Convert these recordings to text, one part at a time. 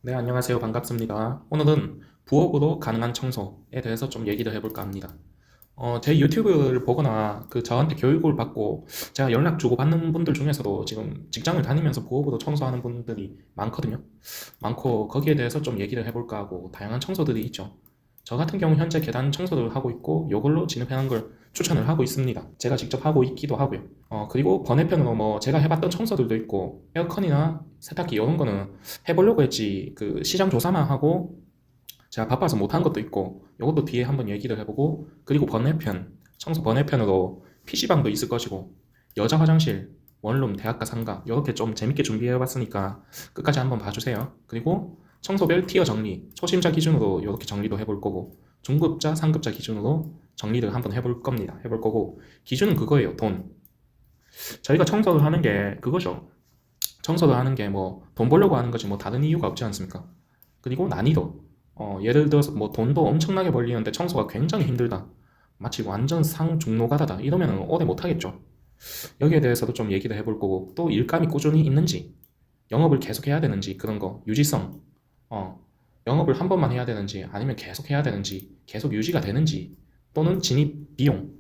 네, 안녕하세요. 반갑습니다. 오늘은 부업으로 가능한 청소에 대해서 좀 얘기를 해볼까 합니다. 제 유튜브를 보거나 저한테 교육을 받고 제가 연락 주고 받는 분들 중에서도 지금 직장을 다니면서 부업으로 청소하는 분들이 많거든요. 많고 거기에 대해서 좀 얘기를 해볼까 하고 다양한 청소들이 있죠. 저 같은 경우 현재 계단 청소를 하고 있고 이걸로 진입하는 걸 추천을 하고 있습니다. 제가 직접 하고 있기도 하고요. 그리고 번외편으로 뭐 제가 해봤던 청소들도 있고 에어컨이나 세탁기 이런 거는 해보려고 했지 시장 조사만 하고 제가 바빠서 못한 것도 있고 이것도 뒤에 한번 얘기를 해보고 그리고 번외편 청소 번외편으로 PC방도 있을 것이고 여자 화장실 원룸 대학가 상가 이렇게 좀 재밌게 준비해봤으니까 끝까지 한번 봐주세요. 그리고 청소별 티어 정리 초심자 기준으로 이렇게 정리도 해볼 거고 중급자 상급자 기준으로 정리를 한번 해볼 겁니다. 해볼 거고 기준은 그거예요. 돈. 저희가 청소를 하는 게 그거죠. 청소를 하는 게 뭐 돈 벌려고 하는 거지 뭐 다른 이유가 없지 않습니까? 그리고 난이도. 예를 들어서 뭐 돈도 엄청나게 벌리는데 청소가 굉장히 힘들다. 마치 완전 상중노가다다. 이러면 오래 못하겠죠. 여기에 대해서도 좀 얘기를 해볼 거고 또 일감이 꾸준히 있는지 영업을 계속 해야 되는지 그런 거 유지성. 어, 영업을 한 번만 해야 되는지 아니면 계속 해야 되는지 계속 유지가 되는지 또는 진입 비용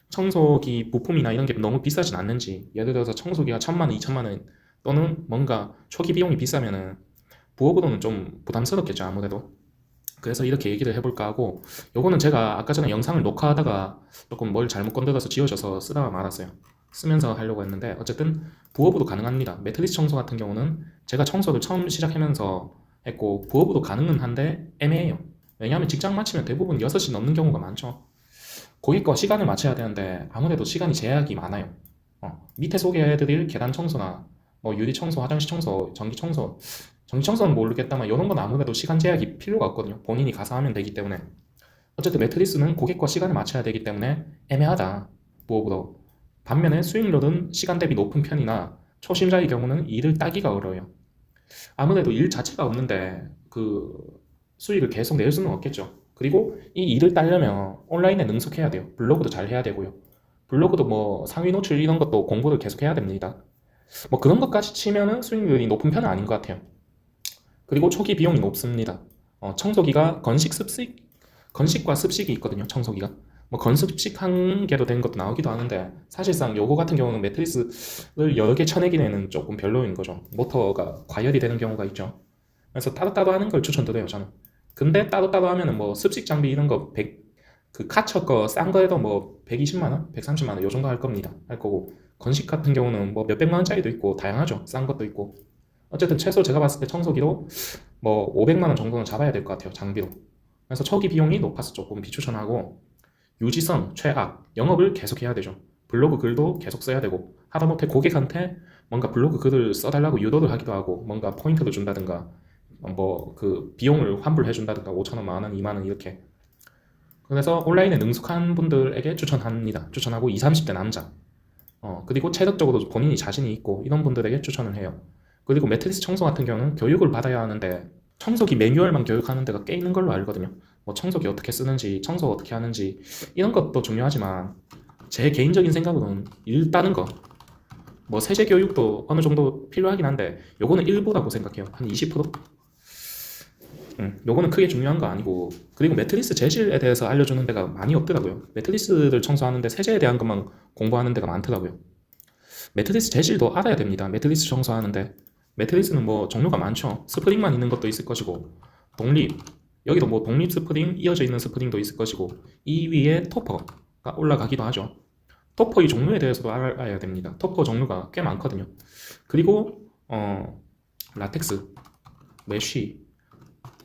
청소기 부품이나 이런 게 너무 비싸진 않는지 예를 들어서 청소기가 1,000만 원, 2천만 원 또는 뭔가 초기 비용이 비싸면은 부업으로는 좀 부담스럽겠죠 아무래도. 그래서 이렇게 얘기를 해볼까 하고 요거는 제가 아까 전에 영상을 녹화하다가 조금 뭘 잘못 건드려서 지워져서 쓰다가 말았어요. 쓰면서 하려고 했는데 어쨌든 부업으로 가능합니다. 매트리스 청소 같은 경우는 제가 청소를 처음 시작하면서 했고 부업으로 가능은 한데 애매해요. 왜냐하면 직장 마치면 대부분 6시 넘는 경우가 많죠. 고객과 시간을 맞춰야 되는데 아무래도 시간이 제약이 많아요. 밑에 소개해드릴 계단 청소나 뭐 유리 청소, 화장실 청소, 전기 청소, 전기 청소는 모르겠다만 이런 건 아무래도 시간 제약이 필요가 없거든요. 본인이 가서 하면 되기 때문에. 어쨌든 매트리스는 고객과 시간을 맞춰야 되기 때문에 애매하다. 부업으로. 반면에 수익률은 시간 대비 높은 편이나 초심자의 경우는 일을 따기가 어려워요. 아무래도 일 자체가 없는데 수익을 계속 낼 수는 없겠죠. 그리고 이 일을 따려면 온라인에 능숙해야 돼요. 블로그도 잘 해야 되고요. 블로그도 뭐 상위 노출 이런 것도 공부를 계속 해야 됩니다. 뭐 그런 것까지 치면은 수익률이 높은 편은 아닌 것 같아요. 그리고 초기 비용이 높습니다. 청소기가 건식과 습식이 있거든요. 청소기가. 뭐 건습식 한 개로 된 것도 나오기도 하는데 사실상 요거 같은 경우는 매트리스를 여러 개 쳐내기에는 조금 별로인 거죠. 모터가 과열이 되는 경우가 있죠. 그래서 따로따로 하는 걸 추천드려요, 저는. 근데 따로따로 하면은 뭐 습식 장비 이런 거 카처 거 싼 거에도 뭐 120만 원, 130만 원 요 정도 할 겁니다. 할 거고 건식 같은 경우는 뭐 몇백만 원짜리도 있고 다양하죠. 싼 것도 있고. 어쨌든 최소 제가 봤을 때 청소기로 뭐 500만 원 정도는 잡아야 될 것 같아요. 장비로. 그래서 초기 비용이 높아서 조금 비추천하고 유지성 최악. 영업을 계속 해야 되죠. 블로그 글도 계속 써야 되고 하다못해 고객한테 뭔가 블로그 글을 써달라고 유도를 하기도 하고 뭔가 포인트를 준다든가 뭐 비용을 환불해 준다든가 5천 원, 만 원, 2만 원 이렇게. 그래서 온라인에 능숙한 분들에게 추천합니다. 추천하고 20, 30대 남자. 그리고 체력적으로 본인이 자신이 있고 이런 분들에게 추천을 해요. 그리고 매트리스 청소 같은 경우는 교육을 받아야 하는데 청소기 매뉴얼만 교육하는 데가 꽤 있는 걸로 알거든요. 뭐 청소기 어떻게 쓰는지, 청소 어떻게 하는지 이런 것도 중요하지만 제 개인적인 생각으로는 일 따는 거, 뭐 세제 교육도 어느 정도 필요하긴 한데 요거는 일부라고 생각해요. 한 20%? 요거는 크게 중요한 거 아니고 그리고 매트리스 재질에 대해서 알려주는 데가 많이 없더라고요. 매트리스를 청소하는데 세제에 대한 것만 공부하는 데가 많더라고요. 매트리스 재질도 알아야 됩니다. 매트리스 청소하는데 매트리스는 뭐 종류가 많죠. 스프링만 있는 것도 있을 것이고 독립 여기도 뭐 독립 스프링 이어져 있는 스프링도 있을 것이고 이 위에 토퍼가 올라가기도 하죠. 토퍼의 종류에 대해서도 알아야 됩니다. 토퍼 종류가 꽤 많거든요. 그리고 라텍스, 메쉬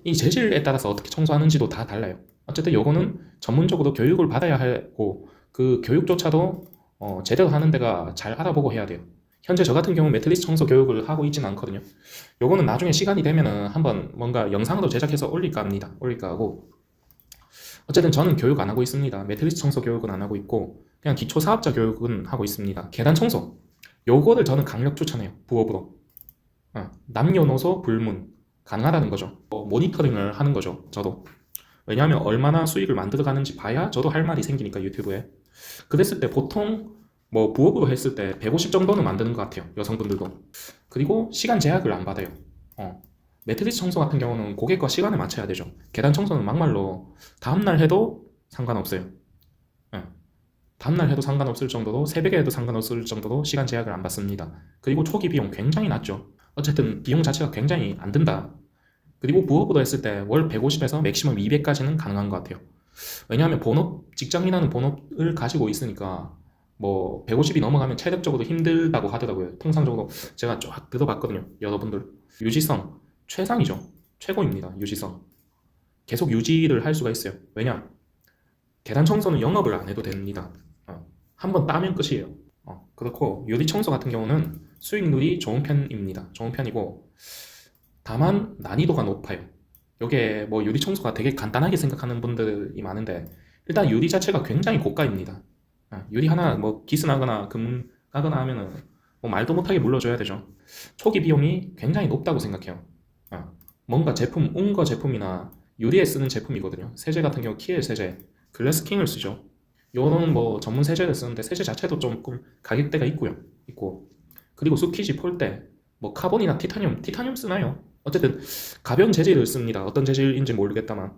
이 재질에 따라서 어떻게 청소하는지도 다 달라요. 어쨌든 요거는 전문적으로 교육을 받아야 하고 그 교육조차도 제대로 하는 데가 잘 알아보고 해야 돼요. 현재 저 같은 경우 매트리스 청소 교육을 하고 있지는 않거든요. 요거는 나중에 시간이 되면은 한번 뭔가 영상으로 제작해서 올릴까 합니다. 올릴까 하고 어쨌든 저는 교육 안 하고 있습니다. 매트리스 청소 교육은 안 하고 있고 그냥 기초 사업자 교육은 하고 있습니다. 계단 청소 요거를 저는 강력 추천해요. 부업으로. 남녀노소 불문 가능하다는 거죠. 모니터링을 하는 거죠. 저도. 왜냐하면 얼마나 수익을 만들어가는지 봐야 저도 할 말이 생기니까 유튜브에. 그랬을 때 보통 뭐 부업으로 했을 때 150 정도는 만드는 것 같아요. 여성분들도. 그리고 시간 제약을 안 받아요. 매트리스 청소 같은 경우는 고객과 시간에 맞춰야 되죠. 계단 청소는 막말로 다음날 해도 상관없어요. 예. 다음날 해도 상관없을 정도로, 새벽에 해도 상관없을 정도로 시간 제약을 안 받습니다. 그리고 초기 비용 굉장히 낮죠. 어쨌든 비용 자체가 굉장히 안 든다. 그리고 부업으로 했을 때 월 150에서 맥시멈 200까지는 가능한 것 같아요. 왜냐하면 본업, 직장인하는 본업을 가지고 있으니까 뭐 150이 넘어가면 체력적으로 힘들다고 하더라고요. 통상적으로 제가 쫙 들어봤거든요. 여러분들 유지성 최상이죠. 최고입니다. 유지성 계속 유지를 할 수가 있어요. 왜냐? 계단 청소는 영업을 안 해도 됩니다. 한번 따면 끝이에요. 그렇고 유리 청소 같은 경우는 수익률이 좋은 편입니다. 좋은 편이고 다만 난이도가 높아요. 이게 뭐 유리 청소가 되게 간단하게 생각하는 분들이 많은데 일단 유리 자체가 굉장히 고가입니다. 유리 하나 뭐 기스 나거나 금 가거나 하면은 뭐 말도 못하게 물려줘야 되죠. 초기 비용이 굉장히 높다고 생각해요. 뭔가 제품, 웅거 제품이나 유리에 쓰는 제품이거든요. 세제 같은 경우 키엘 세제, 글래스킹을 쓰죠. 요런 뭐 전문 세제를 쓰는데 세제 자체도 조금 가격대가 있고 그리고 수키지 폴대, 뭐 카본이나 티타늄 쓰나요? 어쨌든 가벼운 재질을 씁니다. 어떤 재질인지 모르겠다만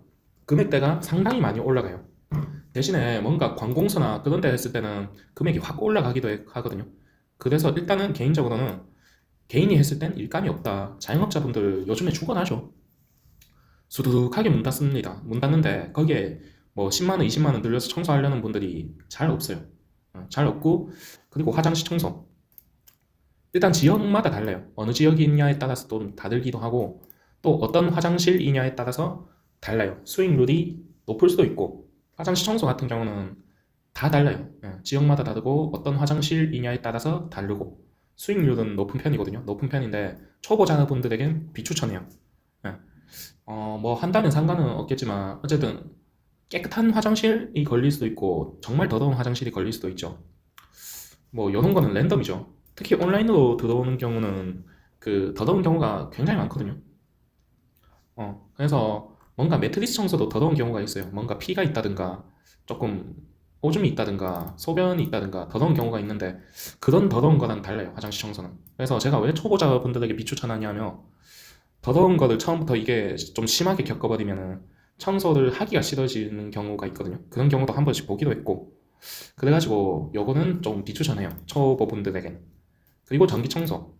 금액대가 상당히 많이 올라가요. 대신에 뭔가 관공서나 그런 데 했을 때는 금액이 확 올라가기도 하거든요. 그래서 일단은 개인적으로는 개인이 했을 땐 일감이 없다. 자영업자분들 요즘에 죽어나죠. 수두룩하게 문 닫습니다. 문 닫는데 거기에 뭐 10만원, 20만원 들여서 청소하려는 분들이 잘 없어요. 잘 없고 그리고 화장실 청소 일단 지역마다 달라요. 어느 지역이 있냐에 따라서 또 다르기도 하고 또 어떤 화장실이냐에 따라서 달라요. 수익률이 높을 수도 있고 화장실 청소 같은 경우는 다 달라요. 지역마다 다르고 어떤 화장실이냐에 따라서 다르고 수익률은 높은 편이거든요. 높은 편인데 초보자분들에겐 비추천해요. 예. 뭐 한다면 상관은 없겠지만 어쨌든 깨끗한 화장실이 걸릴 수도 있고 정말 더러운 화장실이 걸릴 수도 있죠. 뭐 이런 거는 랜덤이죠. 특히 온라인으로 들어오는 경우는 그 더러운 경우가 굉장히 많거든요. 그래서 뭔가 매트리스 청소도 더러운 경우가 있어요. 뭔가 피가 있다든가 조금 오줌이 있다든가 소변이 있다든가 더러운 경우가 있는데 그런 더러운 거랑 달라요. 화장실 청소는. 그래서 제가 왜 초보자분들에게 비추천하냐면 더러운 거를 처음부터 이게 좀 심하게 겪어버리면은 청소를 하기가 싫어지는 경우가 있거든요. 그런 경우도 한 번씩 보기도 했고 그래가지고 요거는 좀 비추천해요. 초보분들에겐. 그리고 전기 청소.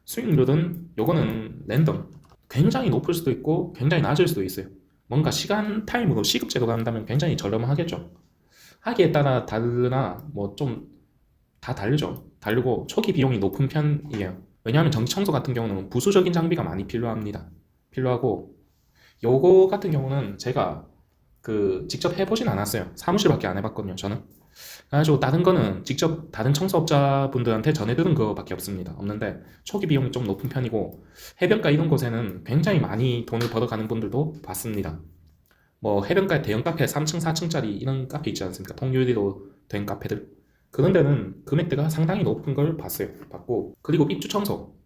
수익률은 요거는 랜덤. 굉장히 높을 수도 있고 굉장히 낮을 수도 있어요. 뭔가 시간 타임으로 시급제로 간다면 굉장히 저렴하겠죠. 하기에 따라 다르나 뭐 좀 다 다르죠. 다르고 초기 비용이 높은 편이에요. 왜냐하면 전기 청소 같은 경우는 부수적인 장비가 많이 필요합니다. 필요하고 요거 같은 경우는 제가 그 직접 해보진 않았어요. 사무실밖에 안 해봤거든요. 저는. 그래가지고 다른 거는 직접 다른 청소업자분들한테 전해들은 거밖에 없습니다. 없는데 초기 비용이 좀 높은 편이고 해변가 이런 곳에는 굉장히 많이 돈을 벌어가는 분들도 봤습니다. 뭐 해변가에 대형 카페 3층, 4층짜리 이런 카페 있지 않습니까? 통유리로 된 카페들. 그런 데는 금액대가 상당히 높은 걸 봤어요. 봤고 그리고 입주 청소,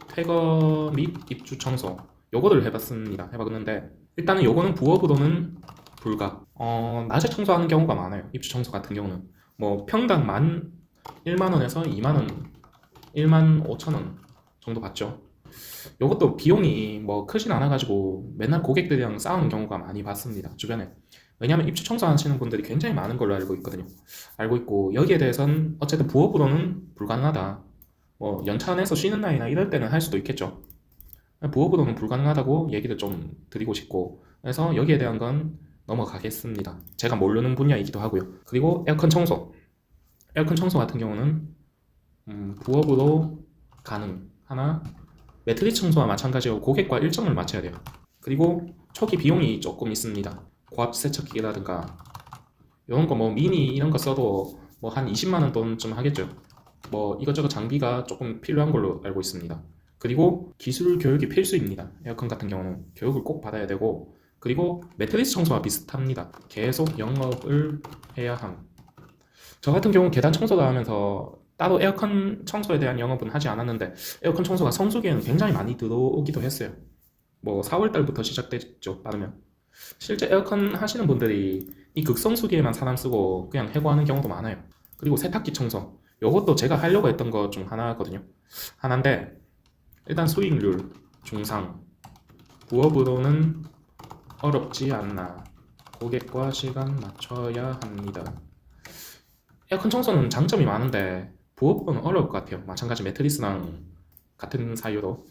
퇴거 및 입주 청소 요거를 해봤습니다. 해봤는데 일단은 요거는 부업으로는 불가. 낮에 청소하는 경우가 많아요. 입주 청소 같은 경우는 뭐 평당 1만 원에서 2만 원, 1만 5천 원 정도 받죠. 요것도 비용이 뭐 크진 않아가지고 맨날 고객들이랑 싸우는 경우가 많이 봤습니다. 주변에. 왜냐하면 입주 청소하시는 분들이 굉장히 많은 걸로 알고 있거든요. 알고 있고 여기에 대해서는 어쨌든 부업으로는 불가능하다. 뭐 연차내서 쉬는 날이나 이럴 때는 할 수도 있겠죠. 부업으로는 불가능하다고 얘기를 좀 드리고 싶고 그래서 여기에 대한 건 넘어가겠습니다. 제가 모르는 분야이기도 하고요. 그리고 에어컨 청소. 에어컨 청소 같은 경우는 부업으로 가능하나 매트리스 청소와 마찬가지로 고객과 일정을 맞춰야 돼요. 그리고 초기 비용이 조금 있습니다. 고압 세척기라든가 이런 거 뭐 미니 이런 거 써도 뭐 한 20만 원 돈쯤 하겠죠. 뭐 이것저것 장비가 조금 필요한 걸로 알고 있습니다. 그리고 기술 교육이 필수입니다. 에어컨 같은 경우는 교육을 꼭 받아야 되고 그리고 매트리스 청소와 비슷합니다. 계속 영업을 해야 함. 저 같은 경우 계단 청소를 하면서 따로 에어컨 청소에 대한 영업은 하지 않았는데 에어컨 청소가 성수기에는 굉장히 많이 들어오기도 했어요. 뭐 4월 달부터 시작됐죠. 빠르면. 실제 에어컨 하시는 분들이 이 극성수기에만 사람 쓰고 그냥 해고하는 경우도 많아요. 그리고 세탁기 청소. 요것도 제가 하려고 했던 것 중 하나거든요. 하나인데 일단 수익률 중상. 부업으로는 어렵지 않나. 고객과 시간 맞춰야 합니다. 에어컨 청소는 장점이 많은데 부업은 어려울 것 같아요. 마찬가지 매트리스랑 같은 사유로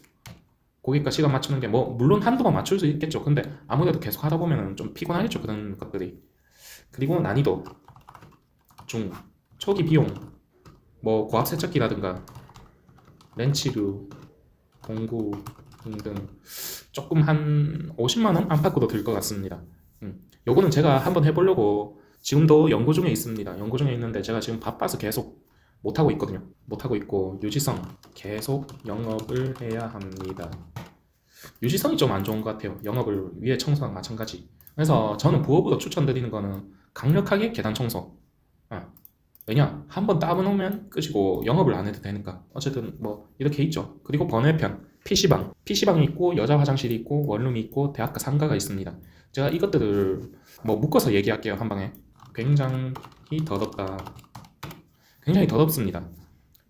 고객과 시간 맞추는 게 뭐 물론 한두 번 맞출 수 있겠죠. 근데 아무래도 계속 하다 보면 좀 피곤하겠죠. 그런 것들이. 그리고 난이도 중, 초기 비용, 뭐 고압 세척기라든가 렌치류, 공구 등등 조금 한 50만 원 안팎으로 들 것 같습니다. 요거는 제가 한번 해보려고 지금도 연구 중에 있습니다. 연구 중에 있는데 제가 지금 바빠서 계속 못하고 있거든요. 못하고 있고 유지성 계속 영업을 해야 합니다. 유지성이 좀 안 좋은 것 같아요. 영업을 위해 청소랑 마찬가지. 그래서 저는 부업으로 추천드리는 거는 강력하게 계단 청소. 왜냐? 한번 따놓으면 끝이고 영업을 안 해도 되니까. 어쨌든 뭐 이렇게 있죠. 그리고 번외편 PC방. PC방이 있고 여자 화장실이 있고 원룸이 있고 대학가 상가가 있습니다. 제가 이것들을 뭐 묶어서 얘기할게요. 한 방에. 굉장히 더럽다. 굉장히 더럽습니다.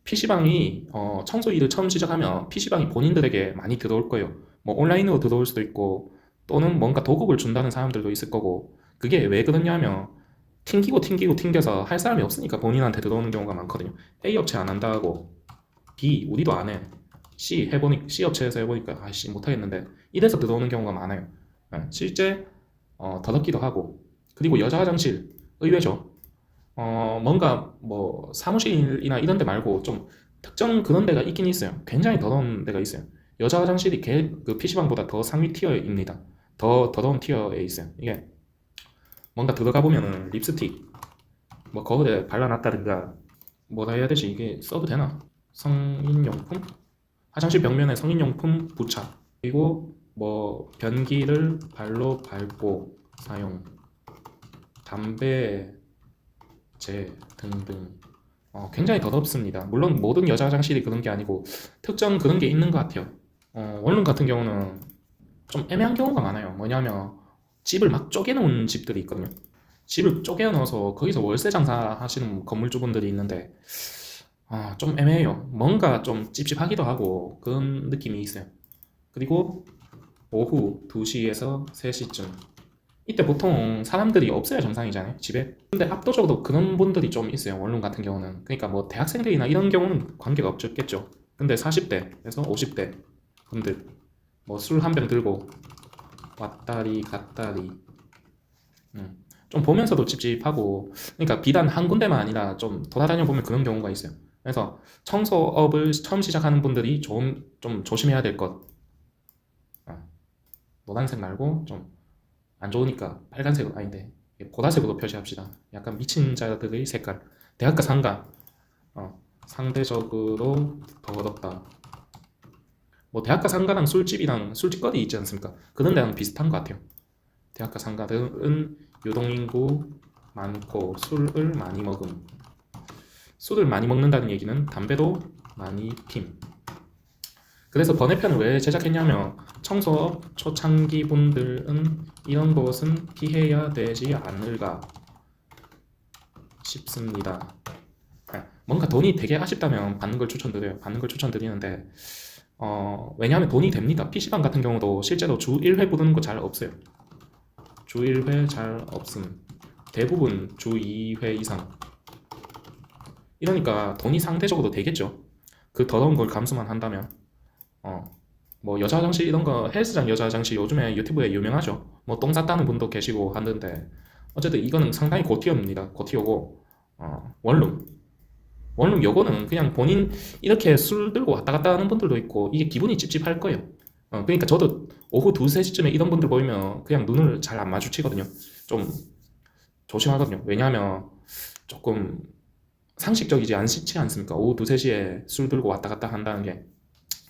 PC방이 청소 일을 처음 시작하면 PC방이 본인들에게 많이 들어올 거예요. 뭐 온라인으로 들어올 수도 있고 또는 뭔가 도급을 준다는 사람들도 있을 거고 그게 왜 그러냐면 튕기고 튕겨서 할 사람이 없으니까 본인한테 들어오는 경우가 많거든요. A 업체 안 한다고 B 우리도 안 해. C 업체에서 해보니까 아씨 못하겠는데 이래서 들어오는 경우가 많아요. 실제 더럽기도 하고 그리고 여자 화장실 의외죠. 뭔가 뭐 사무실이나 이런 데 말고 좀 특정 그런 데가 있긴 있어요. 굉장히 더러운 데가 있어요. 여자 화장실이 그 PC방보다 더 상위 티어입니다. 더 더러운 티어에 있어요. 이게 뭔가 들어가 보면은 립스틱 뭐 거울에 발라놨다든가 뭐라 해야 되지 이게 써도 되나? 성인용품? 화장실 벽면에 성인용품 부착 그리고 뭐 변기를 발로 밟고 사용 담배 재 등등 굉장히 더럽습니다. 물론 모든 여자 화장실이 그런 게 아니고 특정 그런 게 있는 것 같아요. 원룸 같은 경우는 좀 애매한 경우가 많아요. 뭐냐면 집을 막 쪼개놓은 집들이 있거든요. 집을 쪼개놓아서 거기서 월세 장사하시는 건물주분들이 있는데 좀 애매해요. 뭔가 좀 찝찝하기도 하고 그런 느낌이 있어요. 그리고 오후 2시에서 3시쯤 이때 보통 사람들이 없어야 정상이잖아요, 집에. 근데 압도적으로 그런 분들이 좀 있어요, 원룸 같은 경우는. 그러니까 뭐 대학생들이나 이런 경우는 관계가 없겠죠. 근데 40대에서 50대 분들 뭐 술 한 병 들고 왔다리 갔다리 좀 보면서도 찝찝하고 그러니까 비단 한 군데만 아니라 좀 돌아다녀 보면 그런 경우가 있어요. 그래서 청소업을 처음 시작하는 분들이 좀 조심해야 될 것. 노란색 말고 좀 안 좋으니까 빨간색 아닌데 보라색으로 표시합시다. 약간 미친 자들의 색깔. 대학가 상가 상대적으로 더 어렵다. 뭐 대학가 상가랑 술집이랑 술집거리 있지 않습니까? 그런 데랑 비슷한 것 같아요. 대학가 상가들은 유동인구 많고 술을 많이 먹음. 술을 많이 먹는다는 얘기는 담배도 많이 핌. 그래서 번외편을 왜 제작했냐면 청소업 초창기 분들은 이런 것은 피해야 되지 않을까 싶습니다. 뭔가 돈이 되게 아쉽다면 받는 걸 추천드려요. 받는 걸 추천드리는데 왜냐하면 돈이 됩니다. PC방 같은 경우도 실제로 주 1회 부르는 거 잘 없어요. 주 1회 잘 없음. 대부분 주 2회 이상. 이러니까 돈이 상대적으로 되겠죠. 그 더러운 걸 감수만 한다면. 뭐 여자 화장실 이런 거 헬스장 여자 화장실 요즘에 유튜브에 유명하죠. 뭐 똥 쌌다는 분도 계시고 하는데 어쨌든 이거는 상당히 고티어입니다. 고티어고 원룸 요거는 그냥 본인 이렇게 술 들고 왔다 갔다 하는 분들도 있고 이게 기분이 찝찝할 거예요. 그러니까 저도 오후 2, 3시쯤에 이런 분들 보이면 그냥 눈을 잘 안 마주치거든요. 좀 조심하거든요. 왜냐하면 조금 상식적이지 않지 않습니까? 오후 2, 3시에 술 들고 왔다 갔다 한다는 게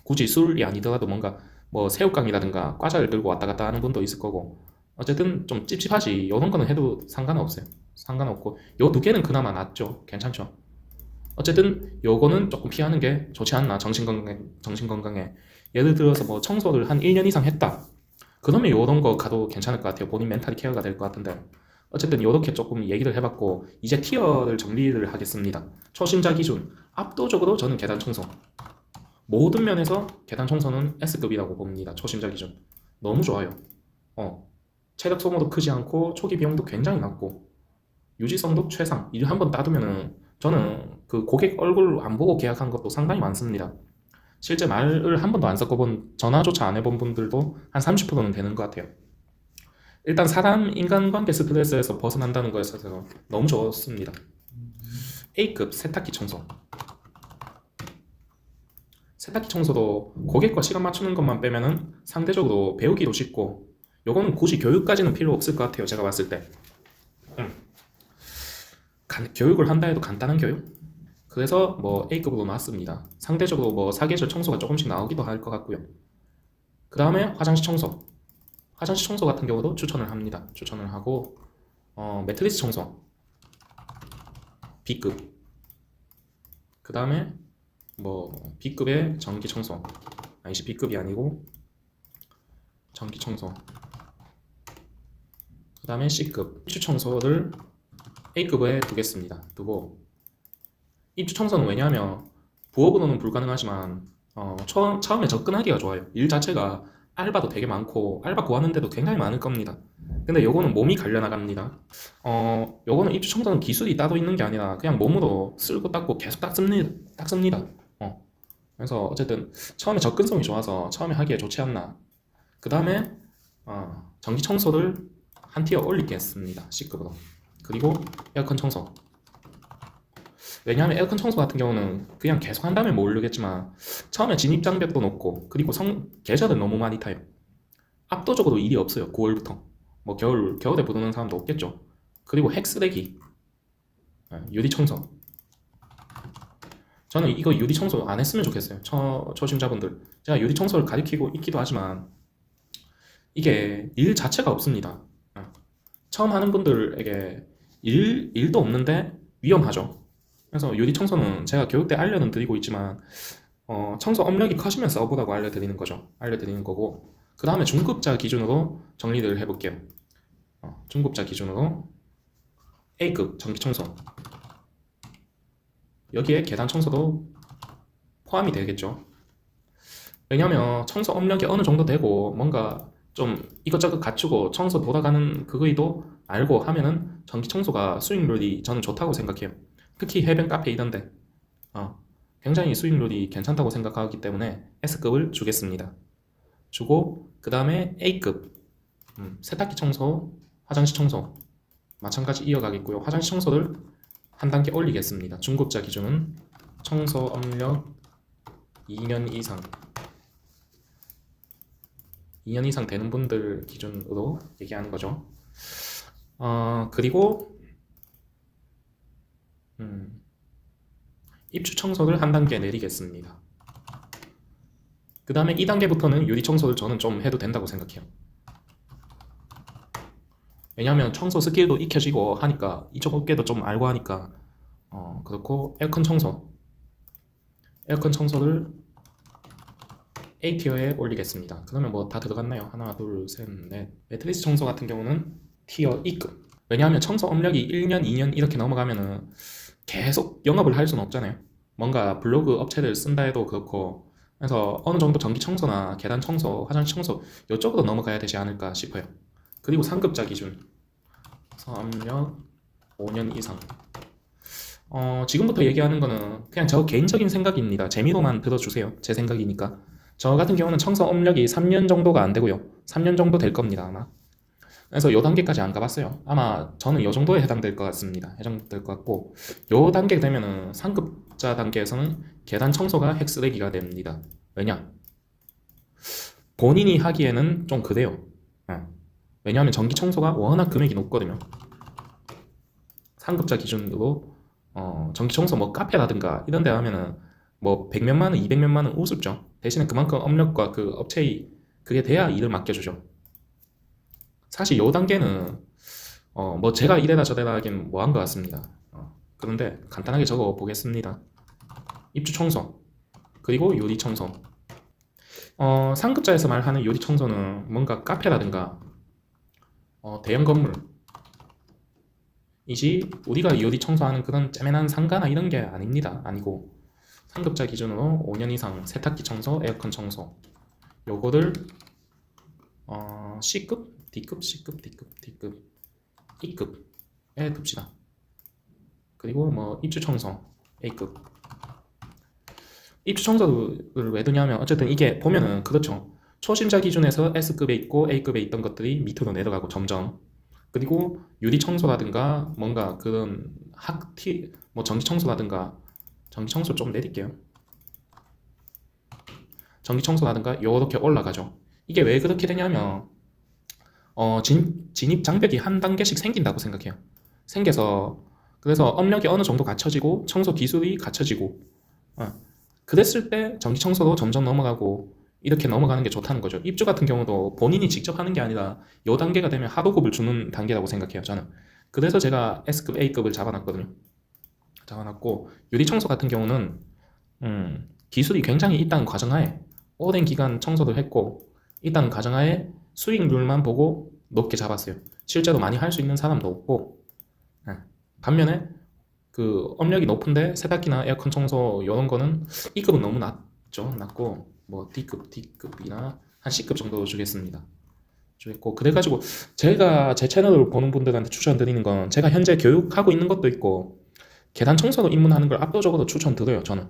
굳이 술이 아니더라도 뭔가 뭐 새우깡이라든가 과자를 들고 왔다 갔다 하는 분도 있을 거고 어쨌든 좀 찝찝하지. 이런 거는 해도 상관없어요. 상관없고 요 두 개는 그나마 낫죠. 괜찮죠. 어쨌든 요거는 조금 피하는 게 좋지 않나. 정신 건강에 예를 들어서 뭐 청소를 한 1년 이상 했다 그러면 요런 거 가도 괜찮을 것 같아요. 본인 멘탈이 케어가 될 것 같은데 어쨌든 요렇게 조금 얘기를 해봤고 이제 티어를 정리를 하겠습니다. 초심자 기준 압도적으로 저는 계단 청소 모든 면에서 계단 청소는 S급이라고 봅니다. 초심자 기준. 너무 좋아요. 체력 소모도 크지 않고 초기 비용도 굉장히 낮고 유지성도 최상. 일 한 번 따두면은 저는 그 고객 얼굴 안 보고 계약한 것도 상당히 많습니다. 실제 말을 한 번도 안 섞어본 전화조차 안 해본 분들도 한 30%는 되는 것 같아요. 일단 사람 인간관계 스트레스에서 벗어난다는 거에 있어서 너무 좋습니다. A급 세탁기 청소. 세탁기 청소도 고객과 시간 맞추는 것만 빼면은 상대적으로 배우기도 쉽고 요거는 굳이 교육까지는 필요 없을 것 같아요. 제가 봤을 때 교육을 한다 해도 간단한 교육? 그래서 뭐 A급으로 나왔습니다. 상대적으로 뭐 사계절 청소가 조금씩 나오기도 할 것 같고요. 그 다음에 화장실 청소. 화장실 청소 같은 경우도 추천을 합니다. 추천을 하고 매트리스 청소 B급. 그 다음에 뭐 B급의 전기 청소. 아니지, B급이 아니고 전기 청소. 그 다음에 C급 입주 청소를 A급에 두겠습니다. 두고 입주 청소는 왜냐하면 부업으로는 불가능하지만 처음에 접근하기가 좋아요. 일 자체가 알바도 되게 많고 알바 구하는데도 굉장히 많을 겁니다. 근데 요거는 몸이 갈려나갑니다. 요거는 입주 청소는 기술이 따로 있는 게 아니라 그냥 몸으로 쓸고 닦고 계속 닦습니다. 그래서 어쨌든 처음에 접근성이 좋아서 처음에 하기에 좋지 않나. 그 다음에 전기 청소를 한 티어 올리겠습니다. C급으로. 그리고 에어컨 청소. 왜냐하면 에어컨 청소 같은 경우는 그냥 계속 한다면 모르겠지만 처음에 진입 장벽도 높고 그리고 계절은 너무 많이 타요. 압도적으로 일이 없어요. 9월부터 뭐 겨울에 부르는 사람도 없겠죠. 그리고 핵 쓰레기, 유리 청소. 저는 이거 유리 청소 안 했으면 좋겠어요. 초심자분들. 제가 유리 청소를 가리키고 있기도 하지만 이게 일 자체가 없습니다. 처음 하는 분들에게 일도 없는데 위험하죠. 그래서 유리 청소는 제가 교육 때 알려는 드리고 있지만 청소 업력이 커지면 써보라고 알려드리는 거고 그 다음에 중급자 기준으로 정리를 해볼게요. 중급자 기준으로 A급 전기 청소. 여기에 계단 청소도 포함이 되겠죠. 왜냐면 청소 업력이 어느 정도 되고 뭔가 좀 이것저것 갖추고 청소 돌아가는 그거이도 알고 하면은 전기 청소가 수익률이 저는 좋다고 생각해요. 특히 해변 카페 이런데 굉장히 수익률이 괜찮다고 생각하기 때문에 S급을 주겠습니다. 주고 그 다음에 A급 세탁기 청소, 화장실 청소 마찬가지 이어가겠고요. 화장실 청소를 한 단계 올리겠습니다. 중급자 기준은 청소 업력 2년 이상 2년 이상 되는 분들 기준으로 얘기하는 거죠. 그리고 입주 청소를 한 단계 내리겠습니다. 그 다음에 2단계부터는 유리 청소를 저는 좀 해도 된다고 생각해요. 왜냐하면 청소 스킬도 익혀지고 하니까 이쪽 업계도 좀 알고 하니까 그렇고 에어컨 청소를 A티어에 올리겠습니다. 그러면 뭐 다 들어갔나요? 하나, 둘, 셋, 넷. 매트리스 청소 같은 경우는 티어 E급. 왜냐하면 청소 업력이 1년, 2년 이렇게 넘어가면은 계속 영업을 할 수는 없잖아요. 뭔가 블로그 업체를 쓴다 해도 그렇고 그래서 어느 정도 전기 청소나 계단 청소, 화장실 청소 이쪽으로 넘어가야 되지 않을까 싶어요. 그리고 상급자 기준 업력 5년 이상. 지금부터 얘기하는 거는 그냥 저 개인적인 생각입니다. 재미로만 들어주세요. 제 생각이니까. 저 같은 경우는 청소 업력이 3년 정도가 안 되고요. 3년 정도 될 겁니다, 아마. 그래서 요 단계까지 안 가봤어요. 아마 저는 요 정도에 해당될 것 같습니다. 해당될 것 같고 요 단계 되면은 상급자 단계에서는 계단 청소가 핵쓰레기가 됩니다. 왜냐? 본인이 하기에는 좀 그래요. 왜냐하면 전기 청소가 워낙 금액이 높거든요. 상급자 기준으로 전기 청소 뭐 카페라든가 이런 데 하면은 뭐 100몇만 원, 200몇만 원 우습죠. 대신에 그만큼 업력과 그 업체의 그게 돼야 일을 맡겨주죠. 사실 요 단계는 뭐 제가 이래라 저래라 하긴 뭐한 것 같습니다. 그런데 간단하게 적어 보겠습니다. 입주 청소 그리고 유리 청소. 상급자에서 말하는 유리 청소는 뭔가 카페라든가 대형 건물 이지 우리가 유리 청소하는 그런 째맨한 상가나 이런 게 아닙니다. 아니고 상급자 기준으로 5년 이상 세탁기 청소, 에어컨 청소 요거를 C급, D급, C급, D급, D급, E급에 둡시다. 그리고 뭐 입주 청소 A급. 입주 청소를 왜 두냐면 어쨌든 이게 보면은 그렇죠. 초심자 기준에서 S급에 있고 A급에 있던 것들이 밑으로 내려가고 점점. 그리고 유리 청소라든가 뭔가 그런 뭐 전기 청소라든가 전기 청소 좀 내릴게요. 전기 청소라든가 요렇게 올라가죠. 이게 왜 그렇게 되냐면 진입 장벽이 한 단계씩 생긴다고 생각해요. 생겨서 그래서 업력이 어느 정도 갖춰지고 청소 기술이 갖춰지고 그랬을 때 전기 청소도 점점 넘어가고 이렇게 넘어가는 게 좋다는 거죠. 입주 같은 경우도 본인이 직접 하는 게 아니라 요 단계가 되면 하도급을 주는 단계라고 생각해요, 저는. 그래서 제가 S급, A급을 잡아놨거든요. 잡아놨고 유리 청소 같은 경우는 기술이 굉장히 있다는 가정하에 오랜 기간 청소를 했고 있다는 가정하에 수익률만 보고 높게 잡았어요. 실제로 많이 할 수 있는 사람도 없고 반면에 그 업력이 높은데 세탁기나 에어컨 청소 이런 거는 E급은 너무 낮죠. 낮고 뭐 D급, D급이나 한 C급 정도 주겠습니다. 주겠고 그래가지고 제가 제 채널을 보는 분들한테 추천드리는 건 제가 현재 교육하고 있는 것도 있고 계단 청소로 입문하는 걸 압도적으로 추천드려요. 저는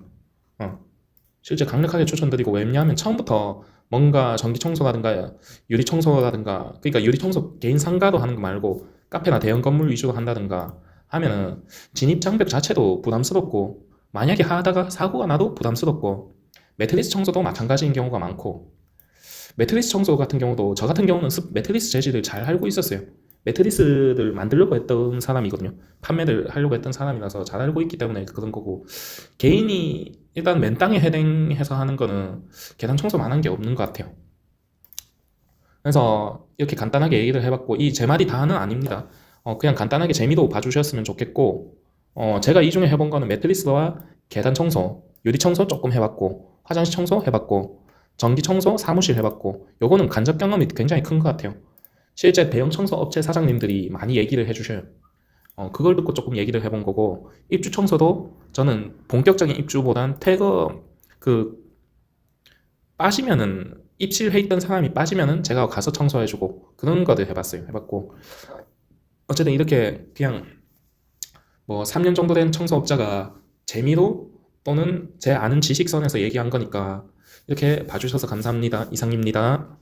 실제 강력하게 추천드리고 왜냐하면 처음부터 뭔가 전기 청소라든가 유리 청소라든가 그러니까 유리 청소 개인 상가로 하는 거 말고 카페나 대형 건물 위주로 한다든가 하면은 진입 장벽 자체도 부담스럽고 만약에 하다가 사고가 나도 부담스럽고 매트리스 청소도 마찬가지인 경우가 많고 매트리스 청소 같은 경우도 저 같은 경우는 매트리스 재질을 잘 알고 있었어요. 매트리스를 만들려고 했던 사람이거든요. 판매를 하려고 했던 사람이라서 잘 알고 있기 때문에 그런 거고 개인이 일단 맨 땅에 헤딩해서 하는 거는 계단 청소만 한 게 없는 것 같아요. 그래서 이렇게 간단하게 얘기를 해봤고 이 제 말이 다는 아닙니다. 그냥 간단하게 재미도 봐주셨으면 좋겠고 제가 이 중에 해본 거는 매트리스와 계단 청소, 유리 청소 조금 해봤고 화장실 청소 해봤고 전기 청소, 사무실 해봤고 요거는 간접 경험이 굉장히 큰 것 같아요. 실제 대형 청소 업체 사장님들이 많이 얘기를 해주셔요. 그걸 듣고 조금 얘기를 해본 거고 입주 청소도 저는 본격적인 입주보단 빠지면은 입실해 있던 사람이 빠지면은 제가 가서 청소해주고 그런 거를 해봤고 어쨌든 이렇게 그냥 뭐 3년 정도 된 청소업자가 재미로 또는 제 아는 지식선에서 얘기한 거니까 이렇게 봐주셔서 감사합니다. 이상입니다.